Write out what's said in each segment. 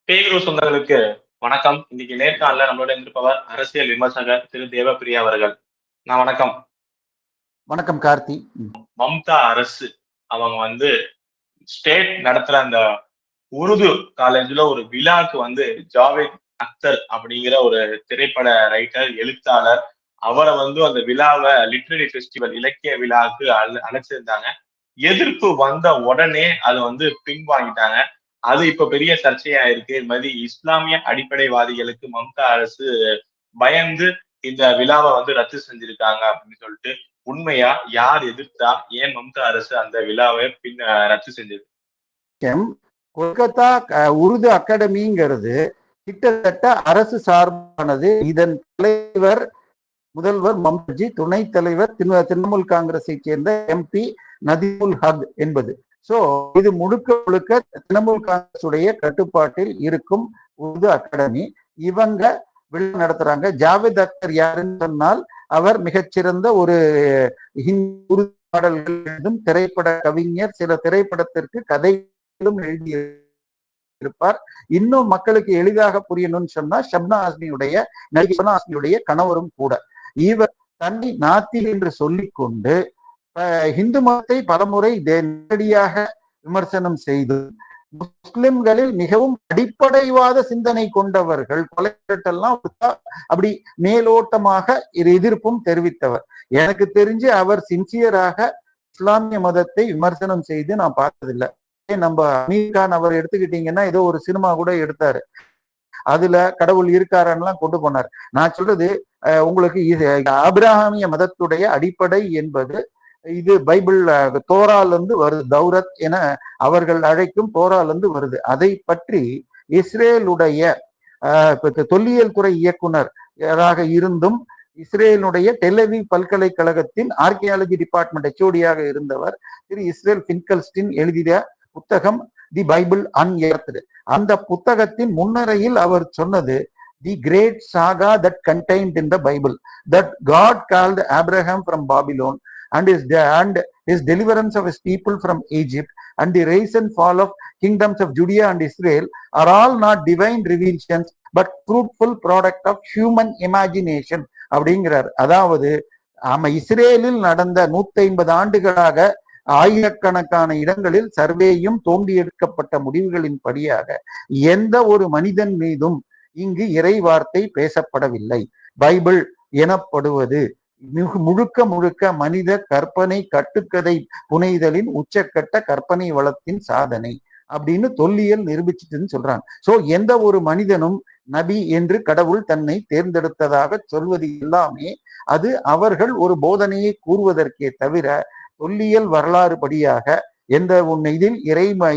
பேகுரு சொந்தங்களுக்கு வணக்கம். இன்னைக்கு நேர்காணல நம்மளோட இருப்பவர் அரசியல் விமர்சகர் திரு தேவப்பிரியா அவர்கள். வணக்கம். வணக்கம் கார்த்தி. மம்தா அரசு அவங்க ஸ்டேட் நடத்துற அந்த உருது காலேஜ்ல ஒரு விழாக்கு ஜாவேத் அக்தர் அப்படிங்கிற ஒரு திரைப்பட ரைட்டர், எழுத்தாளர், அவரை அந்த விழாவை லிட்ரரி ஃபெஸ்டிவல் இலக்கிய விழாவுக்கு அழைச்சிருந்தாங்க. எதிர்ப்பு வந்த உடனே அது பின்வாங்கிட்டாங்க. அது இப்ப பெரிய சர்ச்சையா இருக்கு. இது மாதிரி இஸ்லாமிய அடிப்படைவாதிகளுக்கு மம்தா அரசு பயந்து இந்த விழாவை ரத்து செஞ்சிருக்காங்க அப்படின்னு சொல்லிட்டு, உண்மையா? யார் எதிர்த்தா? ஏன் மம்தா அரசு அந்த விழாவை ரத்து செஞ்சது? கொல்கத்தா உருது அகாடமிங்கிறது கிட்டத்தட்ட அரசு சார்பானது. இதன் தலைவர் முதல்வர் மம்தாஜி, துணைத் தலைவர் திரிணாமுல் காங்கிரஸை சேர்ந்த எம்பி நதீமுல் ஹக் என்பது. சோ இது முழுக்க முழுக்க திரிணாமுல் காங்கிரஸ் உடைய கட்டுப்பாட்டில் இருக்கும் உருது அகாடமி. இவங்க விழா நடத்துறாங்க. ஜாவேத் அக்தர் யாருன்னு சொன்னால், அவர் மிகச்சிறந்த ஒரு உருது பாடல்கள் எழுதும் திரைப்பட கவிஞர். சில திரைப்படத்திற்கு கதைகளும் எழுதியிருப்பார். இன்னும் மக்களுக்கு எளிதாக புரியணும்னு சொன்னா, ஷப்னா ஆஸ்மியுடைய கணவரும் கூட. இவர் தன்னை நாத்தில் என்று சொல்லிக் கொண்டு இந்து மதத்தை பலமுறை நேரடியாக விமர்சனம் செய்து, முஸ்லிம்களில் மிகவும் அடிப்படைவாத சிந்தனை கொண்டவர்கள் கொலைட்டெல்லாம் அப்படி மேலோட்டமாக எதிர்ப்பும் தெரிவித்தவர். எனக்கு தெரிஞ்சு அவர் சின்சியராக இஸ்லாமிய மதத்தை விமர்சனம் செய்து நான் பார்த்ததில்லை. நம்ம அமீர் கான் அவர் எடுத்துக்கிட்டீங்கன்னா, ஏதோ ஒரு சினிமா கூட எடுத்தாரு, அதுல கடவுள் இருக்காருன்னு கொண்டு போனார். நான் சொல்றது உங்களுக்கு, ஆபிரகாமிய மதத்துடைய அடிப்படை என்பது இது பைபிள் தோரால இருந்து வருது. தௌரத் என அவர்கள் அழைக்கும் தோரால இருந்து வருது. அதை பற்றி இஸ்ரேலுடைய தொல்லியல் துறை இயக்குனராக இருந்தும், இஸ்ரேலுடைய டெல்லவிவ் பல்கலைக்கழகத்தின் ஆர்கியாலஜி டிபார்ட்மெண்ட் HOD-யாக இருந்தவர் திரு இஸ்ரேல் பின்கல்ஸ்டின் எழுதிய புத்தகம் தி பைபிள் அன்எர்த்டு. அந்த புத்தகத்தின் முன்னரையில் அவர் சொன்னது, the great saga that contained in the Bible, that God called Abraham from Babylon and his deliverance of his people from Egypt and the rise and fall of kingdoms of Judea and Israel are all not divine revelations but fruitful product of human imagination அப்படிங்கிறார். அதாவது இஸ்ரேலில் நடந்த 150 ஆண்டுகளாக ஆயிரக்கணக்கான இடங்களில் சர்வேயும் தோண்டி எடுக்கப்பட்ட முடிவுகளின் படியாக எந்த ஒரு மனிதன் மீதும் இங்கு இறை வார்த்தை பேசப்படவில்லை. பைபிள் எனப்படுவது முழுக்க முழுக்க மனித கற்பனை கட்டுக்கதை புனைதலின் உச்சக்கட்ட கற்பனை வளத்தின் சாதனை அப்படின்னு தொல்லியல் நிரூபிச்சுட்டுன்னு சொல்றாங்க. சோ எந்த ஒரு மனிதனும் நபி என்று கடவுள் தன்னை தேர்ந்தெடுத்ததாக சொல்வது எல்லாமே அது அவர்கள் ஒரு போதனையை கூறுவதற்கே தவிர தொல்லியல் வரலாறு படியாக எந்த இதில்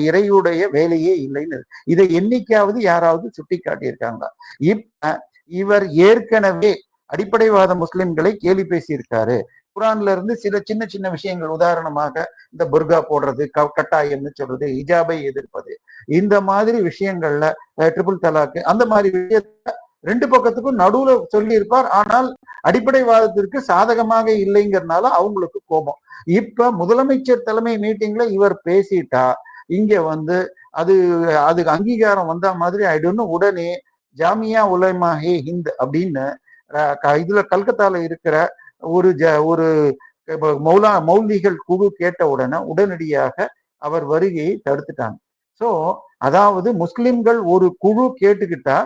இறையுடைய வேலையே இல்லைன்னு இதை என்னைக்காவது யாராவது சுட்டி காட்டியிருக்காங்க? இப்ப இவர் ஏற்கனவே அடிப்படைவாத முஸ்லிம்களை கேலி பேசியிருக்காரு. குரான்ல இருந்து சில சின்ன சின்ன விஷயங்கள், உதாரணமாக இந்த புர்கா போடுறது, கட்டாயம்னு சொல்றது, ஹிஜாபை எதிர்ப்பது, இந்த மாதிரி விஷயங்கள்ல ட்ரிபிள் தலாக்கு, அந்த மாதிரி விஷயத்த ரெண்டு பக்கத்துக்கும் நடுவுல சொல்லி இருப்பார். ஆனால் அடிப்படைவாதத்திற்கு சாதகமாக இல்லைங்கிறதுனால அவங்களுக்கு கோபம். இப்ப முதலமைச்சர் தலைமை மீட்டிங்ல இவர் பேசிட்டா இங்க அது அதுக்கு அங்கீகாரம் வந்த மாதிரி ஆயிடும்னு உடனே ஜாமியா உலமா ஹே ஹிந்த் அப்படின்னு இதுல கல்கத்தால இருக்கிற ஒரு மௌலிகள் குழு கேட்ட உடனடியாக அவர் வருகையை தடுத்துட்டாங்க. சோ அதாவது முஸ்லிம்கள் ஒரு குழு கேட்டுக்கிட்டா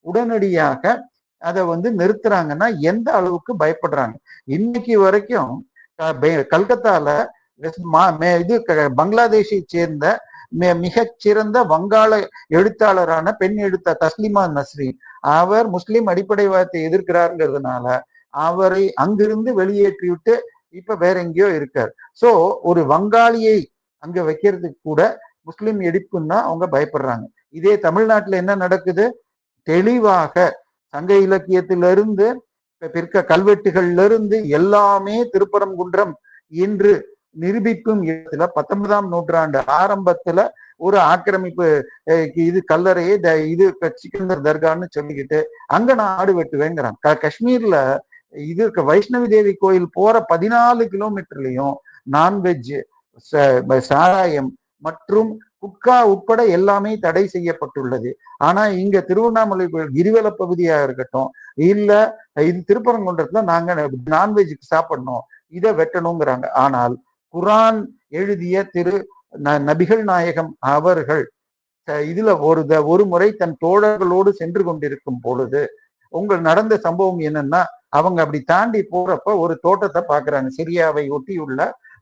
உடனடியாக அதை நிறுத்துறாங்கன்னா எந்த அளவுக்கு பயப்படுறாங்க. இன்னைக்கு வரைக்கும் கல்கத்தால இது பங்களாதேஷை சேர்ந்த மிகச்சிறந்த வங்காள எழுத்தாளரான பெண் எழுத்தாளர் தஸ்லிமா நஸ்ரீன், அவர் முஸ்லிம் அடிப்படைவாதத்தை எதிர்க்கிறாருங்கிறதுனால அவரை அங்கிருந்து வெளியேற்றி விட்டு இப்ப வேற எங்கேயோ இருக்கார். சோ ஒரு வங்காளியை அங்க வைக்கிறதுக்கு கூட முஸ்லிம் எடுப்புன்னா அவங்க பயப்படுறாங்க. இதே தமிழ்நாட்டுல என்ன நடக்குது? தெளிவாக சங்க இலக்கியத்திலிருந்து பிற்க கல்வெட்டுகள்ல இருந்து எல்லாமே திருப்பரங்குன்றம் என்று நிரூபிக்கும் இடத்துல 19ஆம் நூற்றாண்டு ஆரம்பத்துல ஒரு ஆக்கிரமிப்பு இது கல்லறையே இது சிக்கந்தர் தர்கான்னு சொல்லிக்கிட்டு அங்க நான் ஆடு வெட்டுவேங்கிறான். காஷ்மீர்ல இது வைஷ்ணவி தேவி கோயில் போற 14 கிலோமீட்டர்லயும் நான்வெஜ், சாராயம் மற்றும் குட்கா உட்பட எல்லாமே தடை செய்யப்பட்டுள்ளது. ஆனா இங்க திருவண்ணாமலை கிரிவல பகுதியா இருக்கட்டும், இல்ல இது திருப்பரங்குன்றத்துல நாங்க நான்வெஜ்க்கு சாப்பிடணும், இதை வெட்டணுங்கிறாங்க. ஆனால் குரான் எழுதிய நபிகள் நாயகம் அவர்கள் இதுல ஒரு முறை தன் தோழர்களோடு சென்று கொண்டிருக்கும் பொழுது நடந்த சம்பவம் என்னன்னா, அவங்க அப்படி தாண்டி போறப்ப ஒரு தோட்டத்தை பாக்குறாங்க. சிரியாவை ஒட்டியுள்ள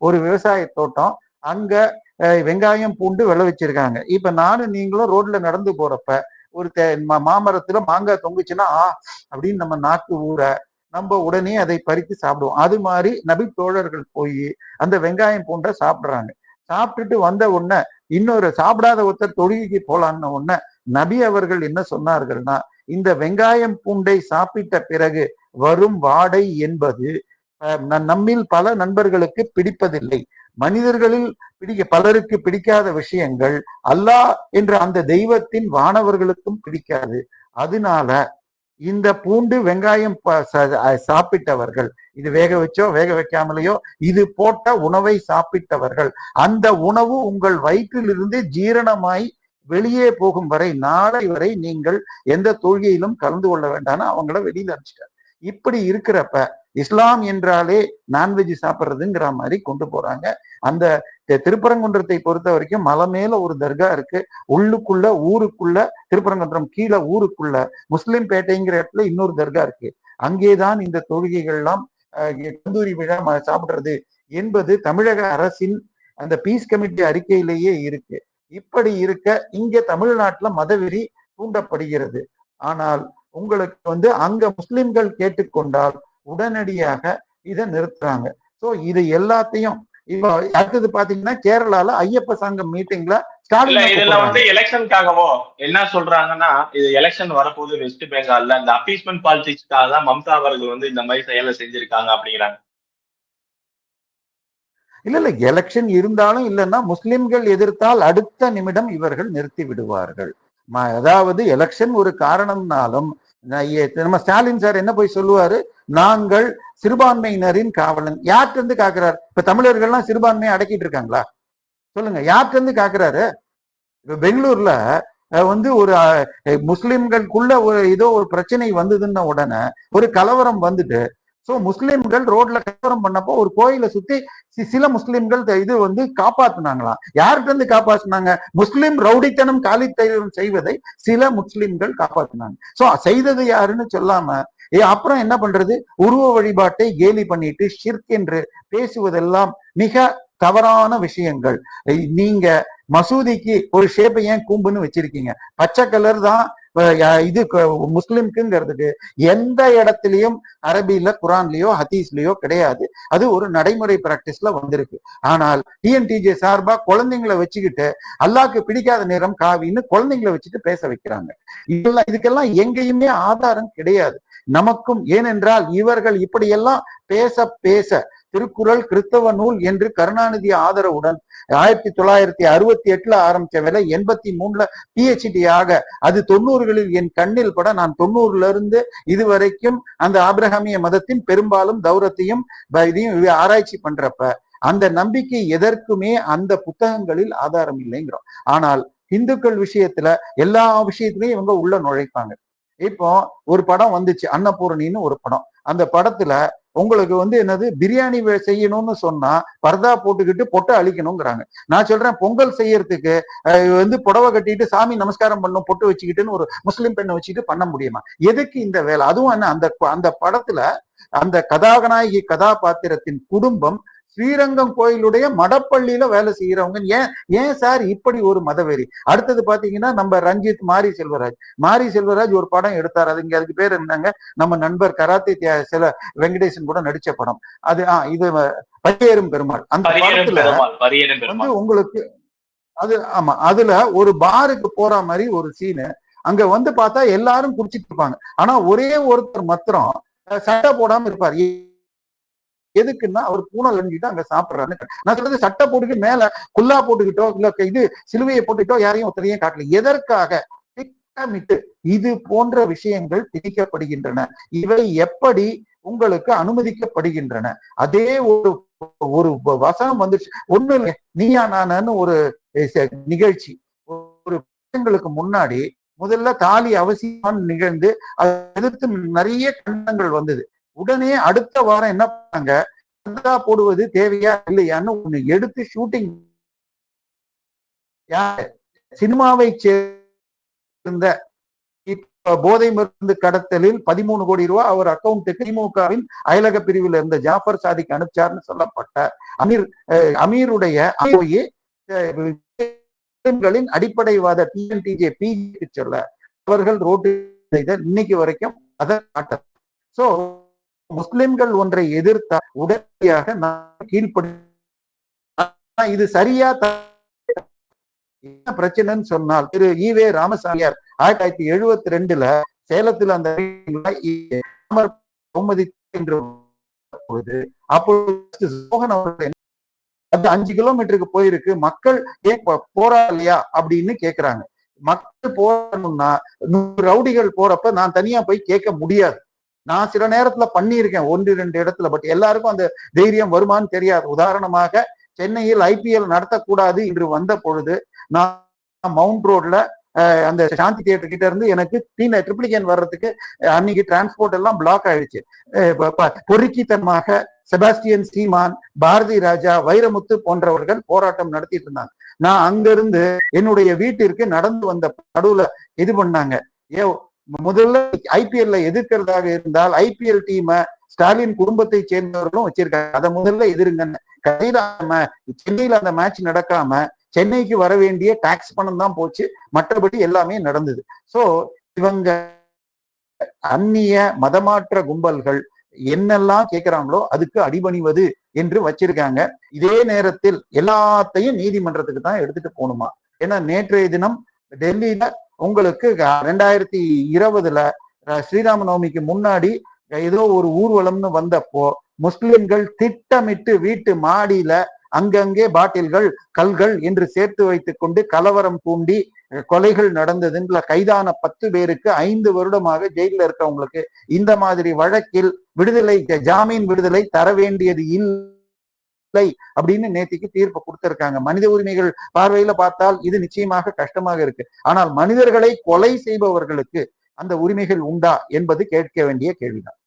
ஒரு விவசாய தோட்டம். அங்க வெங்காயம் பூண்டு விளைவிச்சிருக்காங்க. இப்ப நானும் நீங்களும் ரோட்ல நடந்து போறப்ப ஒரு மாமரத்துல மாங்காய் தொங்குச்சுன்னா அப்படின்னு நம்ம நாக்கு ஊற நம்ம உடனே அதை பறித்து சாப்பிடுவோம். அது மாதிரி நபி தோழர்கள் போய் அந்த வெங்காயம் பூண்டை சாப்பிடுறாங்க. சாப்பிட்டுட்டு வந்த உடனே இன்னொரு சாப்பிடாத ஒருத்தர் தொழுகைக்கு போலான்னு உடனே நபி அவர்கள் என்ன சொன்னார்கள்னா, இந்த வெங்காயம் பூண்டை சாப்பிட்ட பிறகு வரும் வாடை என்பது நம்மில் பல நண்பர்களுக்கு பிடிப்பதில்லை. மனிதர்களில் பலருக்கு பிடிக்காத விஷயங்கள் அல்லாஹ் என்ற அந்த தெய்வத்தின் வானவர்களுக்கும் பிடிக்காது. அதனால இந்த பூண்டு வெங்காயம் சாப்பிட்டவர்கள், இது வேக வச்சோ வேக வைக்காமலையோ இது போட்ட உணவை சாப்பிட்டவர்கள், அந்த உணவு உங்கள் வயிற்றிலிருந்து ஜீரணமாய் வெளியே போகும் வரை, நாளை வரை நீங்கள் எந்த தொழுகையிலும் கலந்து கொள்ள வேண்டாம்னு அவங்கள வெளியில அனுப்பிச்சிட்டார். இப்படி இருக்கிறப்ப இஸ்லாம் என்றாலே நான்வெஜ் சாப்பிட்றதுங்கிற மாதிரி கொண்டு போறாங்க. அந்த திருப்பரங்குன்றத்தை பொறுத்த வரைக்கும் மலை மேல ஒரு தர்கா இருக்கு, உள்ளுக்குள்ள ஊருக்குள்ள திருப்பரங்குன்றம் கீழே ஊருக்குள்ள முஸ்லிம் பேட்டைங்கிற இடத்துல இன்னொரு தர்கா இருக்கு. அங்கேதான் இந்த தொழுகைகள் எல்லாம் கந்தூரி விழா சாப்பிடுறது என்பது தமிழக அரசின் அந்த பீஸ் கமிட்டி அறிக்கையிலேயே இருக்கு. இப்படி இருக்க இங்க தமிழ்நாட்டுல மதவெறி தூண்டப்படுகிறது. ஆனால் உங்களுக்கு அங்க முஸ்லிம்கள் கேட்டுக்கொண்டால் உடனடியாக இதை நிறுத்துறாங்க. சோ இது எல்லாத்தையும் இப்போ அடுத்தது பாத்தீங்கன்னா கேரளால ஐயப்ப சங்கம் மீட்டிங்ல ஸ்டாலின் எலெக்ஷனுக்காகவோ என்ன சொல்றாங்கன்னா, இது எலெக்ஷன் வரப்போது வெஸ்ட் பெங்கால்ல இந்த அப்பீஸ்மெண்ட் பாலிடிக்ஸ்க்காக தான் மம்தா அவர்கள் இந்த மாதிரி செயலை செஞ்சிருக்காங்க அப்படிங்கிறாங்க. இல்ல எலெக்ஷன் இருந்தாலும் இல்லைன்னா முஸ்லிம்கள் எதிர்த்தால் அடுத்த நிமிடம் இவர்கள் நிறுத்தி விடுவார்கள். அதாவது எலெக்ஷன் ஒரு காரணம்னாலும் நம்ம ஸ்டாலின் சார் என்ன போய் சொல்லுவாரு, நாங்கள் சிறுபான்மையினரின் காவலன். யார்கிட்ட இருந்து காக்குறாரு? இப்ப தமிழர்கள்லாம் சிறுபான்மையை அடக்கிட்டு இருக்காங்களா? சொல்லுங்க, யார்கிட்ட இருந்து காக்குறாரு? இப்ப பெங்களூர்ல ஒரு முஸ்லிம்களுக்குள்ள ஏதோ ஒரு பிரச்சனை வந்ததுன்னு உடனே ஒரு கலவரம் வந்துட்டு சோ முஸ்லிம்கள் ரோட்ல கலவரம் பண்ணப்போ ஒரு கோயிலை சுத்தி சில முஸ்லிம்கள் இது காப்பாத்தினாங்களாம். யார்கிட்ட இருந்து காப்பாத்தினாங்க? முஸ்லிம் ரவுடித்தனம் காலித்தனம் செய்வதை சில முஸ்லிம்கள் காப்பாத்தினாங்க. சோ செய்தது யாருன்னு சொல்லாம அப்புறம் என்ன பண்றது? உருவ வழிபாட்டை கேலி பண்ணிட்டு ஷிர்க் என்று பேசுவதெல்லாம் மிக தவறான விஷயங்கள். நீங்க மசூதிக்கு ஒரு ஷேப்பை ஏன் கூம்புன்னு வச்சிருக்கீங்க? பச்சை கலர் தான் இது முஸ்லிம்க்குங்கிறதுக்கு எந்த இடத்துலயும் அரபியில குரான்லயோ ஹதீஸ்லயோ கிடையாது. அது ஒரு நடைமுறை பிராக்டிஸ்ல வந்திருக்கு. ஆனால் டிஎன்டிஜே சார்பா குழந்தைங்களை வச்சுக்கிட்டு அல்லாஹ்க்கு பிடிக்காத நேரம் காவின்னு குழந்தைங்களை வச்சுட்டு பேச வைக்கிறாங்க. இதுக்கெல்லாம் எங்கேயுமே ஆதாரம் கிடையாது நமக்கும். ஏனென்றால் இவர்கள் இப்படியெல்லாம் பேச பேச திருக்குறள் கிறிஸ்தவ நூல் என்று கருணாநிதி ஆதரவுடன் 1968 ஆரம்பிச்ச வேலை 83 PhD ஆக அது 90களில் என் கண்ணில் பட நான் 90ல இருந்து இதுவரைக்கும் அந்த ஆபிரகாமிய மதத்தின் பெரும்பாலும் தௌரத்தையும் இதையும் ஆராய்ச்சி பண்றப்ப அந்த நம்பிக்கை எதற்குமே அந்த புத்தகங்களில் ஆதாரம் இல்லைங்கிறோம். ஆனால் இந்துக்கள் விஷயத்துல எல்லா விஷயத்திலையும் இவங்க உள்ள நுழைப்பாங்க. இப்போ ஒரு படம் வந்துச்சு, அன்னபூரணின்னு ஒரு படம். அந்த படத்துல உங்களுக்கு என்னது பிரியாணி செய்யணும்னு சொன்னா பர்தா போட்டுக்கிட்டு பொட்டை அழிக்கணுங்கிறாங்க. நான் சொல்றேன், பொங்கல் செய்யறதுக்கு புடவை கட்டிட்டு சாமி நமஸ்காரம் பண்ணும் பொட்டு வச்சுக்கிட்டுன்னு ஒரு முஸ்லிம் பெண்ணை வச்சுக்கிட்டு பண்ண முடியுமா? எதுக்கு இந்த வேலை? அதுவும் என்ன, அந்த படத்துல அந்த கதாநாயகி கதாபாத்திரத்தின் குடும்பம் ஸ்ரீரங்கம் கோயிலுடைய மடப்பள்ளியில வேலை செய்யறவங்க. ஏன் சார் இப்படி ஒரு மதவெறி? அடுத்தது பாத்தீங்கன்னா நம்ம ரஞ்சித் மாரி செல்வராஜ் ஒரு படம் எடுத்தார். அதுக்கு பேர் என்னங்க, நம்ம நண்பர் கராத்தே சில வெங்கடேசன் கூட நடிச்ச படம் அது. இது பரியேறும் பெருமாள். அந்த படத்துல உங்களுக்கு அது ஆமா, அதுல ஒரு பாருக்கு போற மாதிரி ஒரு சீனு. அங்க பார்த்தா எல்லாரும் குடிச்சிட்டு இருப்பாங்க. ஆனா ஒரே ஒருத்தர் மாத்திரம் சட்டை போடாம இருப்பார். எதுக்குன்னா அவர் பூனல் அணிஞ்சிட்டு அங்க சாப்பிடுறாரு. நான் சொல்றது சட்டை போட்டுக்கிட்டு மேல குல்லா போட்டுக்கிட்டோ இல்ல இது சிலுவையை போட்டுக்கிட்டோ யாரையும் ஒருத்தரையும் காட்டல. எதற்காக? திட்டமிட்டு இது போன்ற விஷயங்கள் திணிக்கப்படுகின்றன. இவை எப்படி உங்களுக்கு அனுமதிக்கப்படுகின்றன. அதே ஒரு ஒரு வசனம் வந்துச்சு. ஒண்ணு இல்லை, நீயா நானான்னு ஒரு நிகழ்ச்சி ஒரு வருஷங்களுக்கு முன்னாடி முதல்ல தாலி அவசியமான்னு நிகழ்ந்து அதை எதிர்த்து நிறைய கண்டனங்கள் வந்தது. உடனே அடுத்த வாரம் என்ன பண்ணாங்க, போடுவது தேவையா இல்லையான்னு ஒண்ணு எடுத்து ஷூட்டிங் சினிமாவை சேர்ந்த போதை மருந்து கடத்தலில் 13 கோடி ரூபாய் அவர் அக்கௌண்ட்டுக்கு திமுகவின் அயலக பிரிவில் இருந்த ஜாஃபர் சாதிக் அனுப்பிச்சார்னு சொல்லப்பட்ட அமீருடைய அடிப்படைவாத டிஎன்டிஜே பிஜேக்கு சொல்ல அவர்கள் ரோட்டு இன்னைக்கு வரைக்கும் அதை காட்ட. சோ முஸ்லிம்கள் ஒன்றை எதிர்த்தா உடனடியாக நான் கீழ்ப்படி. இது சரியா என்ன பிரச்சனைன்னு சொன்னால், திரு ஈவே ராமசாமியார் 1972 சேலத்தில் அந்த அப்பொழுது சோகன் அவர்கள் அது 5 கிலோமீட்டருக்கு போயிருக்கு, மக்கள் போராடலையா அப்படின்னு கேக்குறாங்க. மக்கள் போராடணும்னா ரவுடிகள் போறப்ப நான் தனியா போய் கேட்க முடியாது. நான் சில நேரத்துல பண்ணியிருக்கேன் 1-2 இடத்துல. பட் எல்லாருக்கும் அந்த தைரியம் வருமானு தெரியாது. உதாரணமாக சென்னையில் ஐபிஎல் நடத்தக்கூடாது என்று வந்த பொழுது நான் மவுண்ட் ரோட்ல அந்த சாந்தி தியேட்டர் கிட்ட இருந்து எனக்கு ட்ரிப்ளிகேன் வர்றதுக்கு அன்னைக்கு டிரான்ஸ்போர்ட் எல்லாம் பிளாக் ஆயிடுச்சு. பொறுக்கித்தனமாக செபாஸ்டியன் சீமான், பாரதி ராஜா, வைரமுத்து போன்றவர்கள் போராட்டம் நடத்திட்டு இருந்தாங்க. நான் அங்கிருந்து என்னுடைய வீட்டிற்கு நடந்து வந்த நடுவுல இது பண்ணாங்க. முதல்ல ஐபிஎல்ல எதிர்க்கிறதாக இருந்தால் ஐபிஎல் டீமை ஸ்டாலின் குடும்பத்தை சேர்ந்தவர்களும் வச்சிருக்காங்க, அதை முதல்ல எதிருங்க. சென்னையில அந்த மேட்ச் நடக்காம சென்னைக்கு வர வேண்டிய டாக்ஸ் பணம் தான் போச்சு, மற்றபடி எல்லாமே நடந்தது. சோ இவங்க அந்நிய மதமாற்ற கும்பல்கள் என்னெல்லாம் கேட்கிறாங்களோ அதுக்கு அடிபணிவது என்று வச்சிருக்காங்க. இதே நேரத்தில் எல்லாத்தையும் நீதிமன்றத்துக்கு தான் எடுத்துட்டு போகணுமா. ஏன்னா நேற்றைய தினம் டெல்லியில உங்களுக்கு 2020 ஸ்ரீராம நவமிக்கு முன்னாடி ஏதோ ஒரு ஊர்வலம்னு வந்தப்போ முஸ்லிம்கள் திட்டமிட்டு வீட்டு மாடியில அங்கங்கே பாட்டில்கள், கல்கள் என்று சேர்த்து வைத்துக் கொண்டு கலவரம் தூண்டி கொலைகள் நடந்ததுன்ற கைதான 10 பேருக்கு 5 வருடமாக ஜெயில இருக்கவங்களுக்கு இந்த மாதிரி வழக்கில் விடுதலை, ஜாமீன் விடுதலை தர வேண்டியது இல்லை அப்படின்னு நேத்திக்கு தீர்ப்பு கொடுத்திருக்காங்க. மனித உரிமைகள் பார்வையில பார்த்தால் இது நிச்சயமாக கஷ்டமாக இருக்கு. ஆனால் மனிதர்களை கொலை செய்பவர்களுக்கு அந்த உரிமைகள் உண்டா என்பது கேட்க வேண்டிய கேள்விதான்.